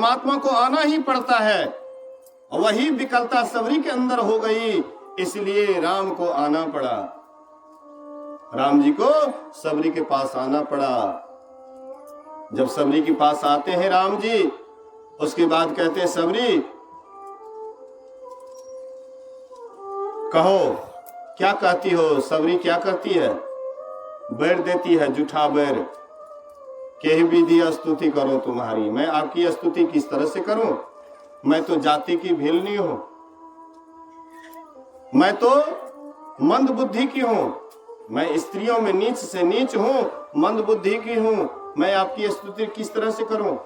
परमात्मा को आना ही पड़ता है। वही विकलता सबरी के अंदर हो गई, इसलिए राम को आना पड़ा। राम जी को सबरी के पास आना पड़ा। जब सबरी के पास आते हैं राम जी, उसके बाद कहते हैं सबरी कहो क्या कहती हो। सबरी क्या करती है? बैर देती है, जूठा बैर। कह विधि स्तुति करो तुम्हारी, मैं आपकी स्तुति किस तरह से करूं? मैं तो जाति की भीलनी हूं, मैं तो मंद बुद्धि की हूं, मैं स्त्रियों में नीच से नीच हूं, मंद बुद्धि की हूं, मैं आपकी स्तुति किस तरह से करूं?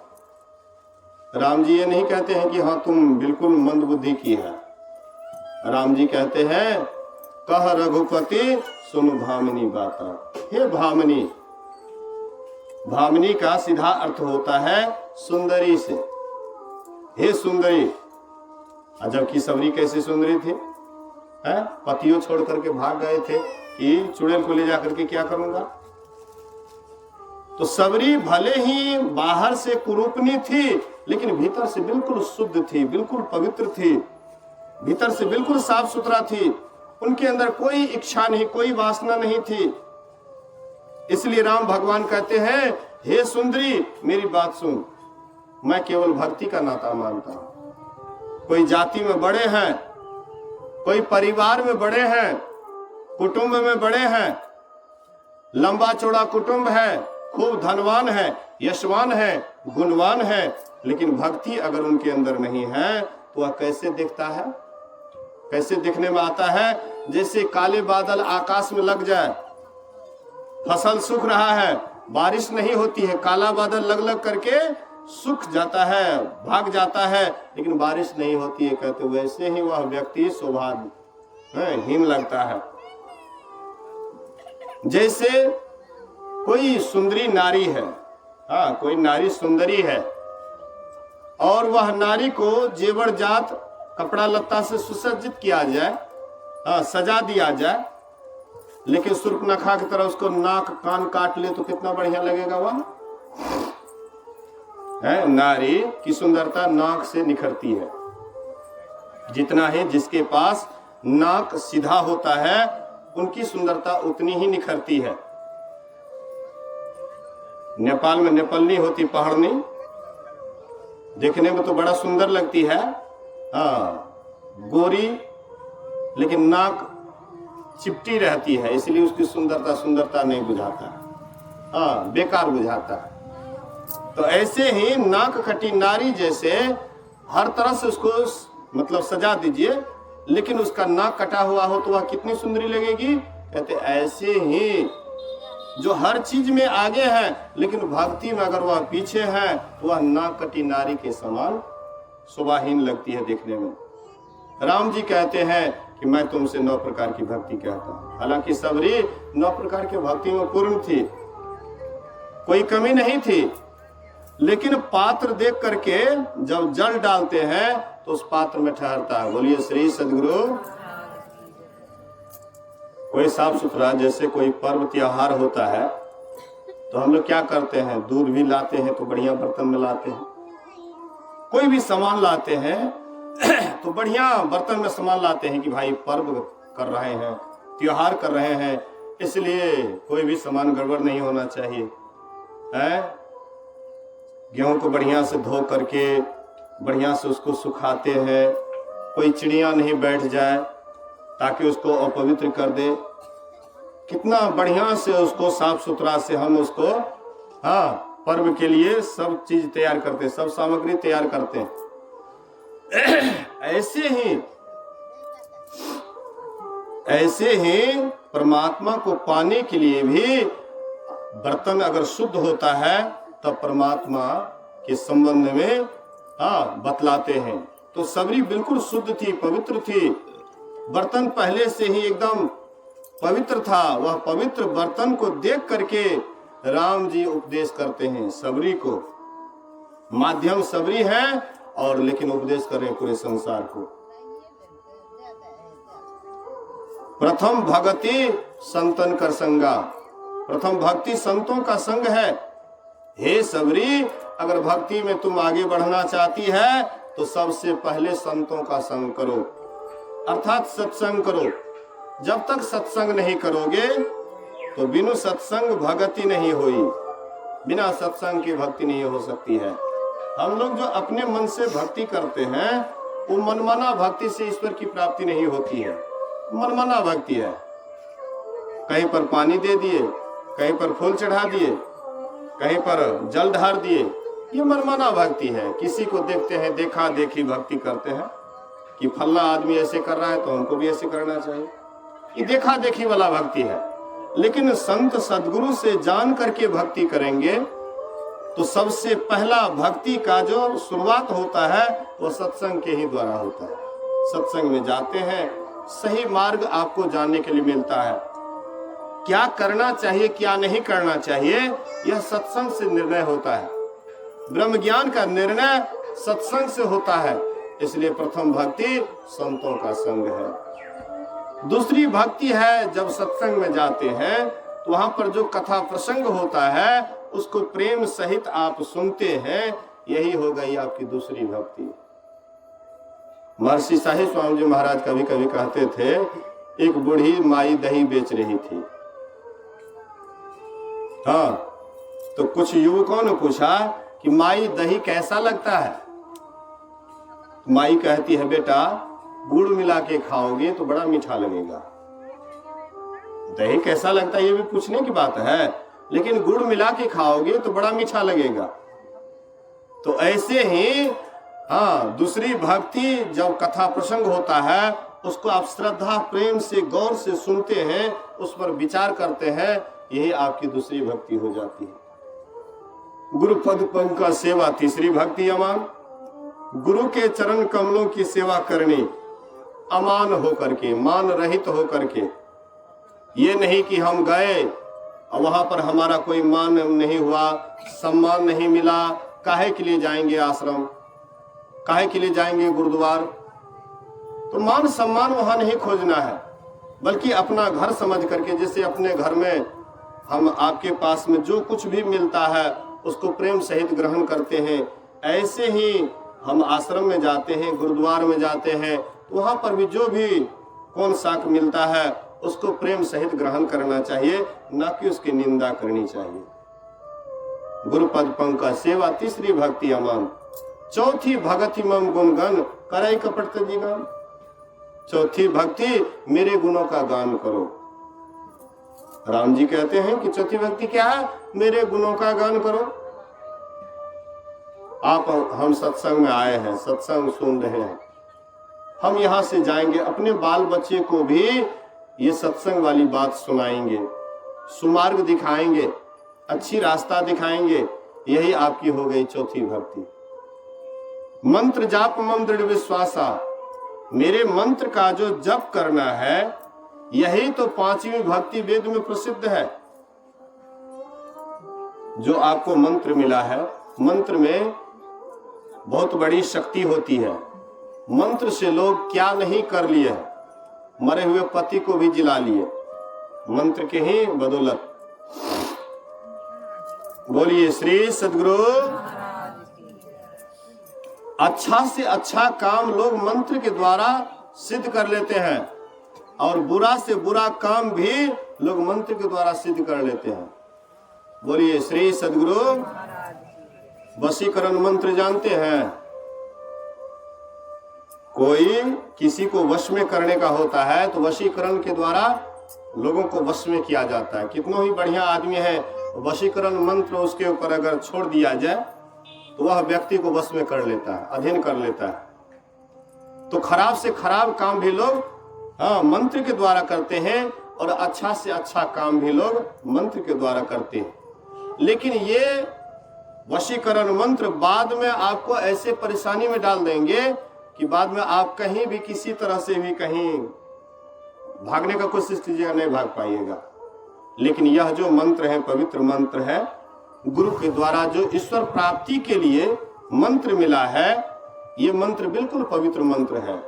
राम जी ये नहीं कहते हैं कि हाँ तुम बिल्कुल मंद बुद्धि की है। राम जी कहते हैं कह रघुपति सुन भामिनी बाता। हे भामिनी, भामिनी का सीधा अर्थ होता है सुंदरी से। हे सुंदरी, जबकि सबरी कैसे सुंदरी थी? पतियों छोड़ करके भाग गए थे कि चुड़ैल को ले जाकर के क्या करूंगा। तो सबरी भले ही बाहर से कुरूपनी थी, लेकिन भीतर से बिल्कुल शुद्ध थी, बिल्कुल पवित्र थी, भीतर से बिल्कुल साफ सुथरा थी। उनके अंदर कोई इच्छा नहीं, कोई वासना नहीं थी। इसलिए राम भगवान कहते हैं हे सुंदरी मेरी बात सुन, मैं केवल भक्ति का नाता मानता हूं। कोई जाति में बड़े हैं, कोई परिवार में बड़े हैं, कुटुंब में बड़े हैं, लंबा चौड़ा कुटुंब है, खूब धनवान है, यशवान है, गुणवान है, लेकिन भक्ति अगर उनके अंदर नहीं है तो वह कैसे दिखता है? कैसे दिखने में आता है? जैसे काले बादल आकाश में लग जाए, फसल सूख रहा है, बारिश नहीं होती है, काला बादल लग लग करके सूख जाता है, भाग जाता है, लेकिन बारिश नहीं होती है। कहते वैसे ही वह व्यक्ति शोभाहीन लगता है। जैसे कोई सुंदरी नारी है, कोई नारी सुंदरी है और वह नारी को जेवर जात कपड़ा लत्ता से सुसज्जित किया जाए, सजा दिया जाए, लेकिन सुर्पनखा की तरह उसको नाक कान काट ले तो कितना बढ़िया लगेगा। वह है नारी की सुंदरता नाक से निखरती है। जितना है जिसके पास नाक सीधा होता है उनकी सुंदरता उतनी ही निखरती है। नेपाल में नेपालनी होती पहाड़नी, देखने में तो बड़ा सुंदर लगती है, गोरी, लेकिन नाक चिपटी रहती है, इसलिए उसकी सुंदरता नहीं बुझाता, बेकार बुझाता है। तो ऐसे ही नाक कटी नारी जैसे हर तरह से उसको मतलब सजा दीजिए, लेकिन उसका नाक कटा हुआ हो तो वह कितनी सुंदरी लगेगी। कहते ऐसे ही जो हर चीज में आगे है लेकिन भक्ति में अगर वह पीछे है तो वह नाक कटी नारी के समान शोभाहीन लगती है देखने में। राम जी कहते हैं कि मैं तुमसे 9 प्रकार की भक्ति कहता हूं। हालांकि सबरी 9 प्रकार की भक्ति में पूर्ण थी, कोई कमी नहीं थी, लेकिन पात्र देख करके जब जल डालते हैं तो उस पात्र में ठहरता है। बोलिए श्री सद्गुरु। कोई साफ सुथरा, जैसे कोई पर्व त्योहार होता है तो हम लोग क्या करते हैं, दूध भी लाते हैं तो बढ़िया बर्तन में लाते हैं, कोई भी सामान लाते हैं तो बढ़िया बर्तन में सामान लाते हैं कि भाई पर्व कर रहे हैं, त्योहार कर रहे हैं, इसलिए कोई भी सामान गड़बड़ नहीं होना चाहिए। गेहूं को बढ़िया से धो करके बढ़िया से उसको सुखाते हैं, कोई चिड़िया नहीं बैठ जाए ताकि उसको अपवित्र कर दे। कितना बढ़िया से उसको साफ सुथरा से हम उसको पर्व के लिए सब चीज तैयार करते, सब सामग्री तैयार करते हैं। ऐसे ही परमात्मा को पाने के लिए भी बर्तन अगर शुद्ध होता है तब परमात्मा के संबंध में बतलाते हैं। तो सबरी बिल्कुल शुद्ध थी, पवित्र थी, बर्तन पहले से ही एकदम पवित्र था। वह पवित्र बर्तन को देख करके राम जी उपदेश करते हैं सबरी को। माध्यम सबरी है और लेकिन उपदेश कर रहे हैं पूरे संसार को। प्रथम भक्ति संतन कर संगा, प्रथम भक्ति संतों का संग है। हे सबरी, अगर भक्ति में तुम आगे बढ़ना चाहती है तो सबसे पहले संतों का संग करो, अर्थात सत्संग करो। जब तक सत्संग नहीं करोगे तो बिनु सत्संग भक्ति नहीं हुई, बिना सत्संग की भक्ति नहीं हो सकती है। हम लोग जो अपने मन से भक्ति करते हैं वो मनमाना भक्ति से ईश्वर की प्राप्ति नहीं होती है, मनमाना भक्ति है। कहीं पर पानी दे दिए, कहीं पर फूल चढ़ा दिए, कहीं पर जल ढार दिए, ये मनमाना भक्ति है। किसी को देखते हैं, देखा देखी भक्ति करते हैं कि फल्ला आदमी ऐसे कर रहा है तो हमको भी ऐसे करना चाहिए, ये देखा देखी वाला भक्ति है। लेकिन संत सदगुरु से जान करके भक्ति करेंगे तो सबसे पहला भक्ति का जो शुरुआत होता है वो सत्संग के ही द्वारा होता है। सत्संग में जाते हैं, सही मार्ग आपको जानने के लिए मिलता है। क्या करना चाहिए, क्या नहीं करना चाहिए, यह सत्संग से निर्णय होता है। ब्रह्म ज्ञान का निर्णय सत्संग से होता है। इसलिए प्रथम भक्ति संतों का संग है। दूसरी भक्ति है जब सत्संग में जाते हैं तो वहां पर जो कथा प्रसंग होता है उसको प्रेम सहित आप सुनते हैं, यही हो गई आपकी दूसरी भक्ति। महर्षि साहिब स्वामी जी महाराज कभी कभी कहते थे, एक बूढ़ी माई दही बेच रही थी। हाँ, तो कुछ युवकों ने पूछा कि माई दही कैसा लगता है? माई कहती है, बेटा गुड़ मिला के खाओगे तो बड़ा मीठा लगेगा। दही कैसा लगता है ये भी पूछने की बात है, लेकिन गुड़ मिला के खाओगे तो बड़ा मीठा लगेगा। तो ऐसे ही हाँ, दूसरी भक्ति जब कथा प्रसंग होता है उसको आप श्रद्धा प्रेम से गौर से सुनते हैं, उस पर विचार करते हैं, यही आपकी दूसरी भक्ति हो जाती है। गुरु पद पंकज सेवा तीसरी भक्ति अमान। गुरु के चरण कमलों की सेवा करनी अमान होकर के, मान रहित होकर के। ये नहीं कि हम गए और वहां पर हमारा कोई मान नहीं हुआ, सम्मान नहीं मिला, काहे के लिए जाएंगे आश्रम, काहे के लिए जाएंगे गुरुद्वार। तो मान सम्मान वहां नहीं खोजना है, बल्कि अपना घर समझ करके, जैसे अपने घर में हम आपके पास में जो कुछ भी मिलता है उसको प्रेम सहित ग्रहण करते हैं, ऐसे ही हम आश्रम में जाते हैं, गुरुद्वार में जाते हैं, तो वहां पर भी जो भी कौन साक मिलता है उसको प्रेम सहित ग्रहण करना चाहिए, न कि उसकी निंदा करनी चाहिए। गुरुपद पंकज सेवा तीसरी भक्ति अमान। चौथी भगति मम गुणगन कराई कपट जीवन। चौथी भक्ति मेरे गुणों का गान करो। राम जी कहते हैं कि चौथी भक्ति क्या है? मेरे गुणों का गान करो। आप हम सत्संग में आए हैं, सत्संग सुन रहे हैं, हम यहाँ से जाएंगे, अपने बाल बच्चे को भी ये सत्संग वाली बात सुनाएंगे, सुमार्ग दिखाएंगे, अच्छी रास्ता दिखाएंगे, यही आपकी हो गई चौथी भक्ति। मंत्र जाप मम दृढ़ विश्वासा, मेरे मंत्र का जो जप करना है, यही तो पांचवी भक्ति वेद में प्रसिद्ध है। जो आपको मंत्र मिला है, मंत्र में बहुत बड़ी शक्ति होती है। मंत्र से लोग क्या नहीं कर लिए, मरे हुए पति को भी जिला लिए मंत्र के ही बदौलत। बोलिए श्री सद्गुरु। अच्छा से अच्छा काम लोग मंत्र के द्वारा सिद्ध कर लेते हैं, और बुरा से बुरा काम भी लोग मंत्र के द्वारा सिद्ध कर लेते हैं। बोलिए श्री सद्गुरु। वशीकरण मंत्र जानते हैं? कोई किसी को वश में करने का होता है तो वशीकरण के द्वारा लोगों को वश में किया जाता है। कितना ही बढ़िया आदमी है, वशीकरण मंत्र उसके ऊपर अगर छोड़ दिया जाए तो वह व्यक्ति को वश में कर लेता है, अधीन कर लेता है। तो खराब से खराब काम भी लोग मंत्र के द्वारा करते हैं, और अच्छा से अच्छा काम भी लोग मंत्र के द्वारा करते हैं। लेकिन ये वशीकरण मंत्र बाद में आपको ऐसे परेशानी में डाल देंगे कि बाद में आप कहीं भी किसी तरह से भी कहीं भागने का कोशिश कीजिएगा, नहीं भाग पाइएगा। लेकिन यह जो मंत्र है, पवित्र मंत्र है, गुरु के द्वारा जो ईश्वर प्राप्ति के लिए मंत्र मिला है, ये मंत्र बिल्कुल पवित्र मंत्र है।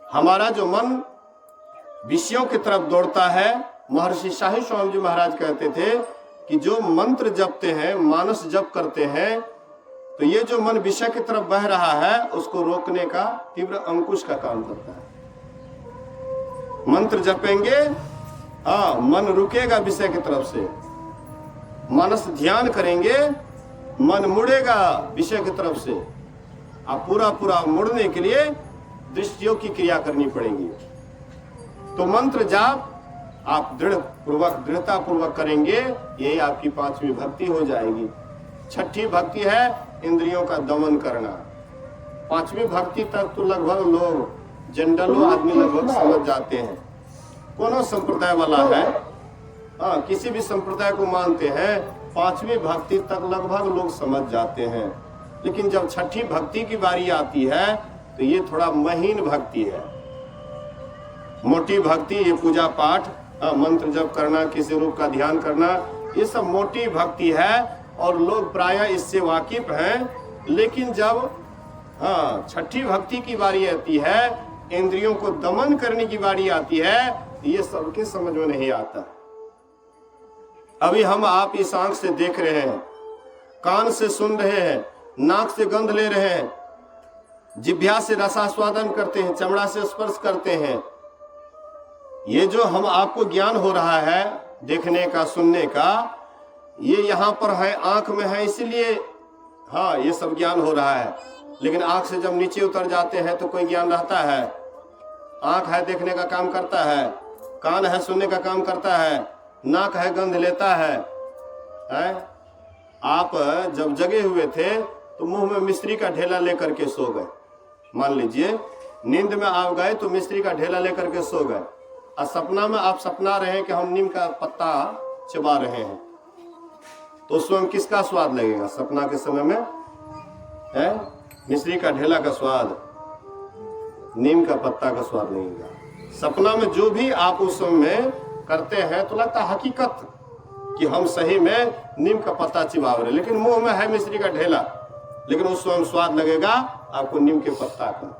हमारा जो मन विषयों की तरफ दौड़ता है, महर्षि साहिब स्वामी जी महाराज कहते थे कि जो मंत्र जपते हैं, मानस जप करते हैं, तो ये जो मन विषय की तरफ बह रहा है उसको रोकने का तीव्र अंकुश का काम करता है। मंत्र जपेंगे, हाँ, मन रुकेगा विषय की तरफ से। मानस ध्यान करेंगे, मन मुड़ेगा विषय की तरफ से। अब पूरा मुड़ने के लिए दृष्टियों की क्रिया करनी पड़ेगी। तो मंत्र जाप आप दृढ़ता पूर्वक करेंगे, यही आपकी 5वीं भक्ति हो जाएगी। 6ठी भक्ति है इंद्रियों का दमन करना। 5वीं भक्ति तक तो लगभग लोग जनरल आदमी लगभग समझ जाते हैं। कोनो संप्रदाय वाला है, हाँ, किसी भी संप्रदाय को मानते हैं, 5वीं भक्ति तक लगभग लोग समझ जाते हैं। लेकिन जब 6ठी भक्ति की बारी आती है तो ये थोड़ा महीन भक्ति है। मोटी भक्ति, ये पूजा पाठ, मंत्र जप करना, किसी रूप का ध्यान करना, ये सब मोटी भक्ति है और लोग प्रायः इससे वाकिफ हैं। लेकिन जब 6ठी भक्ति की बारी आती है, इंद्रियों को दमन करने की बारी आती है, ये सबके समझ में नहीं आता। अभी हम आप इस आंख से देख रहे हैं, कान से सुन रहे हैं, नाक से गंध ले रहे हैं, जिह्वा से रसास्वादन करते हैं, चमड़ा से स्पर्श करते हैं। ये जो हम आपको ज्ञान हो रहा है देखने का, सुनने का, ये यहाँ पर है, आंख में है, इसलिए हाँ ये सब ज्ञान हो रहा है। लेकिन आंख से जब नीचे उतर जाते हैं तो कोई ज्ञान रहता है? आंख है देखने का काम करता है, कान है सुनने का काम करता है, नाक है गंध लेता है। आप जब जगे हुए थे तो मुंह में मिश्री का ढेला लेकर के सो गए। मान लीजिए नींद में आप गए तो मिश्री का ढेला लेकर के सो गए, और सपना में आप सपना रहे हैं कि हम नीम का पत्ता चबा रहे हैं, तो स्वयं किसका स्वाद लगेगा? सपना के समय में है मिश्री का ढेला का स्वाद, नीम का पत्ता का स्वाद लगेगा। सपना में जो भी आप उस समय करते हैं तो लगता है हकीकत कि हम सही में नीम का पत्ता चिबा रहे, लेकिन मुंह में है मिश्री का ढेला, लेकिन उस समय स्वाद लगेगा आपको नीम के पत्ता का।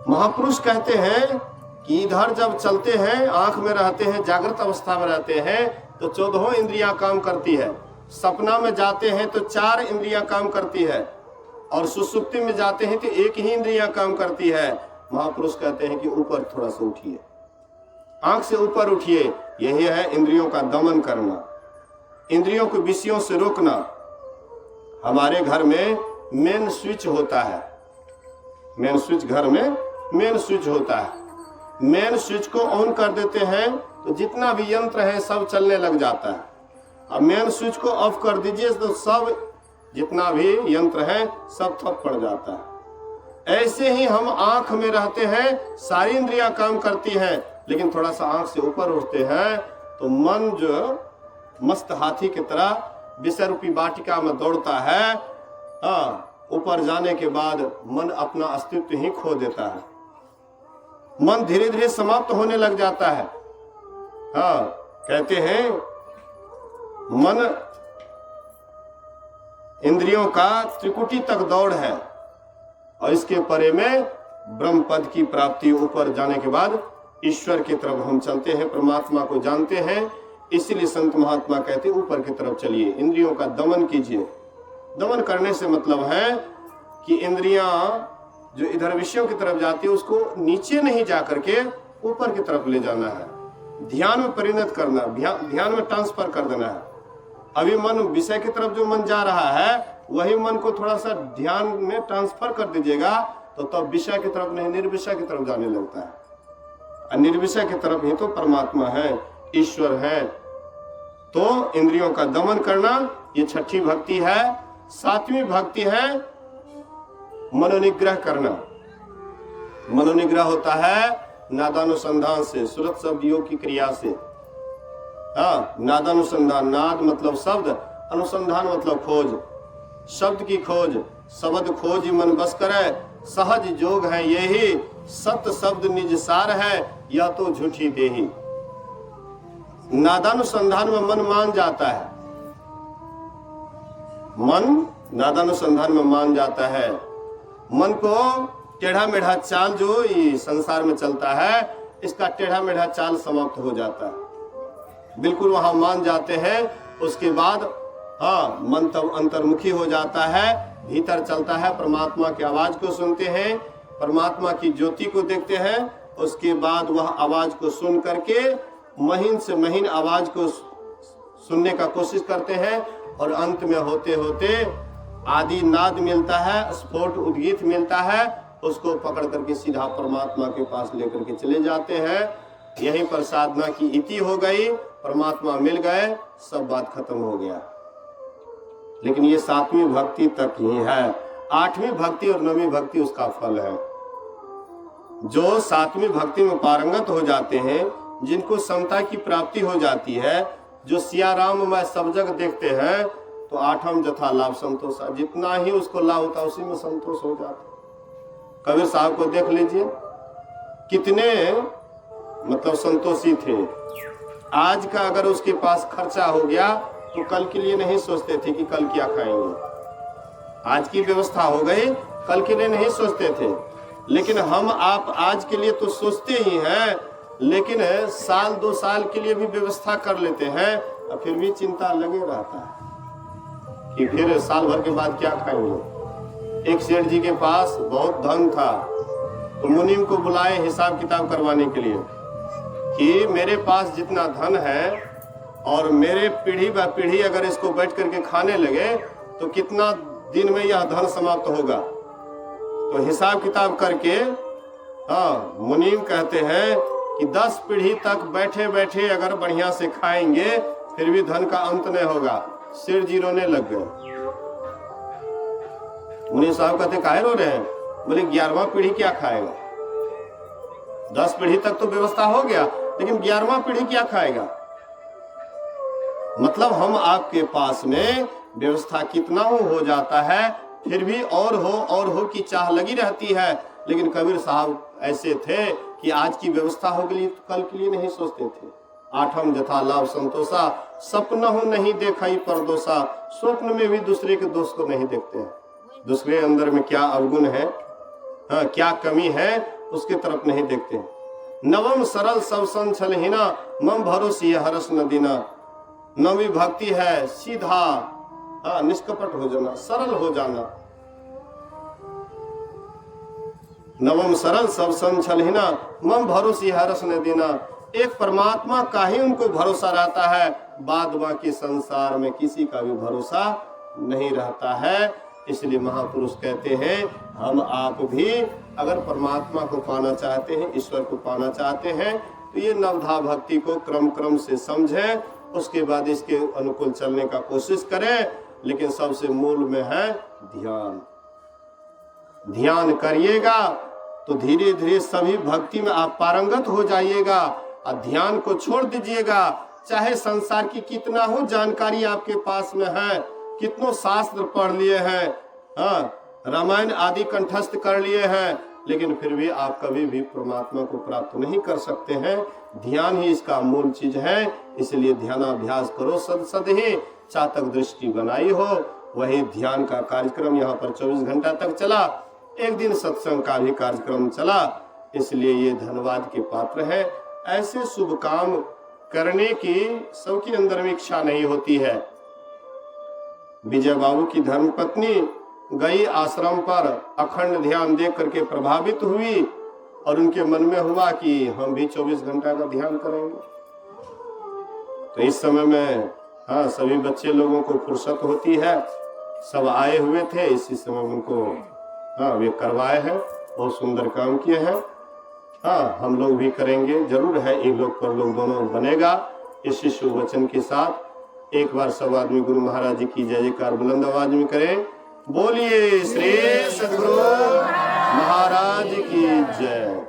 महापुरुष कहते हैं कि इधर जब चलते हैं, आंख में रहते हैं, जागृत अवस्था में रहते हैं तो 14 इंद्रियां काम करती है। सपना में जाते हैं तो 4 इंद्रियां काम करती है, और सुसुप्ति में जाते हैं तो 1 ही इंद्रियां काम करती है। महापुरुष कहते हैं कि ऊपर थोड़ा सा उठिए, आंख से ऊपर उठिए। यही है इंद्रियों का दमन करना, इंद्रियों को विषयों से रोकना। हमारे घर में मेन स्विच होता है, मेन स्विच, घर में मेन स्विच होता है। मेन स्विच को ऑन कर देते हैं तो जितना भी यंत्र है सब चलने लग जाता है। अब मेन स्विच को ऑफ कर दीजिए तो सब जितना भी यंत्र है सब ठप पड़ जाता है। ऐसे ही हम आंख में रहते हैं, सारी इंद्रियां काम करती हैं, लेकिन थोड़ा सा आंख से ऊपर उठते हैं तो मन जो मस्त हाथी की तरह विषय रूपी वाटिका में दौड़ता है। ऊपर जाने के बाद मन अपना अस्तित्व ही खो देता है, मन धीरे धीरे समाप्त होने लग जाता है। कहते हैं मन इंद्रियों का त्रिकुटी तक दौड़ है, और इसके परे में ब्रह्म पद की प्राप्ति। ऊपर जाने के बाद ईश्वर की तरफ हम चलते हैं, परमात्मा को जानते हैं। इसीलिए संत महात्मा कहते हैं ऊपर की तरफ चलिए, इंद्रियों का दमन कीजिए। दमन करने से मतलब है कि इंद्रियां जो इधर विषयों की तरफ जाती है उसको नीचे नहीं जा करके ऊपर की तरफ ले जाना है, ध्यान में परिणत करना, ध्यान में ट्रांसफर कर देना है। अभी मन विषय की तरफ जो मन जा रहा है वही मन को थोड़ा सा ध्यान में ट्रांसफर कर दीजिएगा तो तब विषय की तरफ नहीं, निर्विषय की तरफ जाने लगता है। और निर्विषय की तरफ ही तो परमात्मा है, ईश्वर है। तो इंद्रियों का दमन करना ये 6ठी भक्ति है। 7वीं भक्ति है मनोनिग्रह करना। मनोनिग्रह होता है नादानुसंधान से, सुरत शब्द योग की क्रिया से। नादानुसंधान, नाद मतलब शब्द, अनुसंधान मतलब खोज, शब्द की खोज। शब्द खोज मन बस करे, सहज जोग है यही, सत्य शब्द निज सार है, यह तो झूठी देही। नादानुसंधान में मन मान जाता है, मन नादानुसंधान में मान जाता है। मन को टेढ़ा मेढ़ा चाल जो ये संसार में चलता है, इसका टेढ़ा मेढ़ा चाल समाप्त हो जाता है। बिल्कुल वहां मान जाते हैं। उसके बाद मन तब अंतर्मुखी हो जाता है, भीतर चलता है, परमात्मा की आवाज को सुनते हैं, परमात्मा की ज्योति को देखते हैं। उसके बाद वह आवाज को सुन करके महीन से महीन आवाज को सुनने का कोशिश करते हैं, और अंत में होते होते आदि नाद मिलता है, स्फोट उद्गीत मिलता है, उसको पकड़ करके सीधा परमात्मा के पास लेकर के चले जाते हैं। यहीं पर साधना की इति हो गई, परमात्मा मिल गए, सब बात खत्म हो गया। लेकिन ये 7वीं भक्ति तक ही है। 8वीं भक्ति और 9वीं भक्ति उसका फल है। जो 7वीं भक्ति में पारंगत हो जाते हैं, जिनको समता की प्राप्ति हो जाती है, जो सिया राम में सब जगह देखते हैं, तो 8वां जथा लाभ संतोष, जितना ही उसको लाभ होता उसी में संतोष हो जाता। कबीर साहब को देख लीजिए, कितने मतलब संतोषी थे। आज का अगर उसके पास खर्चा हो गया तो कल के लिए नहीं सोचते थे कि कल क्या खाएंगे। आज की व्यवस्था हो गई, कल के लिए नहीं सोचते थे। लेकिन हम आप आज के लिए तो सोचते ही हैं, लेकिन साल 2 साल के लिए भी व्यवस्था कर लेते हैं, और फिर भी चिंता लगे रहता है कि फिर साल भर के बाद क्या खाएंगे। एक सेठ जी के पास बहुत धन था, तो मुनीम को बुलाए हिसाब किताब करवाने के लिए कि मेरे पास जितना धन है और मेरे पीढ़ी व पीढ़ी अगर इसको बैठ करके खाने लगे तो कितना दिन में यह धन समाप्त होगा। तो हिसाब किताब करके मुनीम कहते हैं कि 10 पीढ़ी तक बैठे बैठे अगर बढ़िया से खाएंगे फिर भी धन का अंत नहीं होगा। सिर जी रोने लग गए। मुनीम साहब कहते काहे रो रहे हैं? बोले 11वां पीढ़ी क्या खाएगा? 10 पीढ़ी तक तो व्यवस्था हो गया, लेकिन 11वां पीढ़ी क्या खाएगा? मतलब हम आपके पास में व्यवस्था कितना हो जाता है, फिर भी और हो की चाह लगी रहती है। लेकिन कबीर साहब ऐसे थे कि आज की व्यवस्था हो गई तो कल के लिए नहीं सोचते थे। 8वां जथा लाभ संतोषा, सपना हो नहीं देखा ही परदोषा। स्वप्न में भी दूसरे के दोष को नहीं देखते हैं, दूसरे अंदर में क्या अवगुण है, क्या कमी है, उसके तरफ नहीं देखते। नवम सरल सब संचल हिना, मम भरोसी हरस न दीना। 9वीं भक्ति है सीधा निष्कपट हो जाना, सरल हो जाना। नवम सरल सब संचल हिना, मम भरोसी हरस न दीना। एक परमात्मा का ही उनको भरोसा रहता है, बाद बाकी संसार में किसी का भी भरोसा नहीं रहता है। इसलिए महापुरुष कहते हैं हम आप भी अगर परमात्मा को पाना चाहते हैं, ईश्वर को पाना चाहते हैं, तो ये नवधा भक्ति को क्रम क्रम से समझें, उसके बाद इसके अनुकूल चलने का कोशिश करें। लेकिन सबसे मूल में है ध्यान। ध्यान करिएगा तो धीरे धीरे सभी भक्ति में आप पारंगत हो जाइएगा। और ध्यान को छोड़ दीजिएगा, चाहे संसार की कितना हो जानकारी आपके पास में है, कितनों शास्त्र पढ़ लिए हैं, रामायण आदि कंठस्थ कर लिए हैं, लेकिन फिर भी आप कभी भी परमात्मा को प्राप्त नहीं कर सकते हैं। ध्यान ही इसका मूल चीज है। इसलिए ध्यानाभ्यास करो सद ही, चातक दृष्टि बनाई हो। वही ध्यान का कार्यक्रम यहाँ पर 24 घंटा तक चला। एक दिन सत्संग का भी कार्यक्रम चला। इसलिए ये धन्यवाद के पात्र है। ऐसे शुभ काम करने की सबके अंदर में इच्छा नहीं होती है। विजय बाबू की धर्मपत्नी गई आश्रम पर, अखंड ध्यान देख करके प्रभावित हुई और उनके मन में हुआ कि हम भी 24 घंटा का ध्यान करेंगे। तो इस समय में सभी बच्चे लोगों को फुर्सत होती है, सब आए हुए थे। इसी समय उनको वे करवाए हैं, बहुत सुंदर काम किए हैं। हम लोग भी करेंगे, जरूर है। एक लोग पर लोग दोनों बनेगा। इसी शुभ वचन के साथ एक बार सब आदमी गुरु महाराज जी की जय जयकार बुलंद आवाज में करें। बोलिए श्री सद्गुरु महाराज की जय।